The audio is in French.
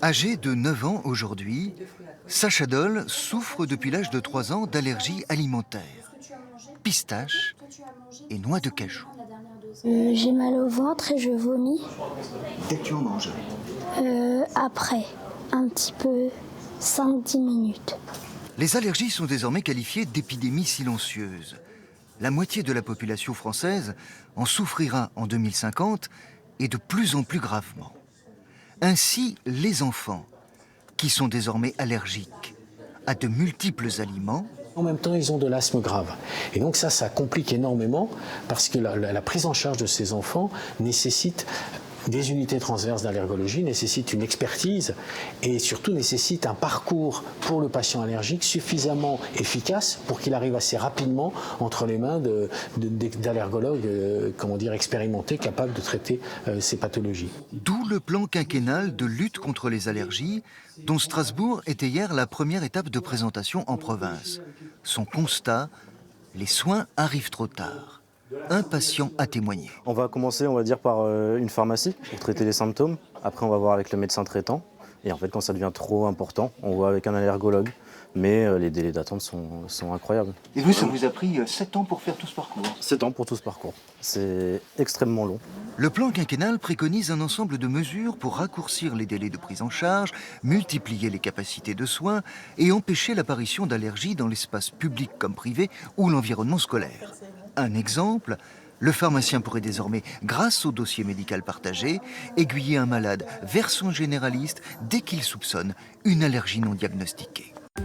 Âgée de 9 ans aujourd'hui, Sacha Doll souffre depuis l'âge de 3 ans d'allergies alimentaires, pistaches et noix de cajou. J'ai mal au ventre et je vomis. Dès que tu en manges. Après, un petit peu, 5-10 minutes. Les allergies sont désormais qualifiées d'épidémies silencieuses. La moitié de la population française en souffrira en 2050 et de plus en plus gravement. Ainsi, les enfants, qui sont désormais allergiques à de multiples aliments, En même temps, ils ont de l'asthme grave. Et donc ça complique énormément parce que la prise en charge de ces enfants nécessite des unités transverses d'allergologie, nécessite une expertise et surtout nécessite un parcours pour le patient allergique suffisamment efficace pour qu'il arrive assez rapidement entre les mains d'allergologues expérimentés, capables de traiter ces pathologies. d'où le plan quinquennal de lutte contre les allergies, dont Strasbourg était hier la première étape de présentation en province. Son constat, les soins arrivent trop tard. Un patient a témoigné. On va commencer, on va dire, par une pharmacie pour traiter les symptômes. Après, on va voir avec le médecin traitant. Et en fait, quand ça devient trop important, on voit avec un allergologue. Mais les délais d'attente sont incroyables. Et vous, ça vous a pris 7 ans pour faire tout ce parcours? 7 ans pour tout ce parcours. C'est extrêmement long. Le plan quinquennal préconise un ensemble de mesures pour raccourcir les délais de prise en charge, multiplier les capacités de soins et empêcher l'apparition d'allergies dans l'espace public comme privé ou l'environnement scolaire. Un exemple, le pharmacien pourrait désormais, grâce au dossier médical partagé, aiguiller un malade vers son généraliste dès qu'il soupçonne une allergie non diagnostiquée.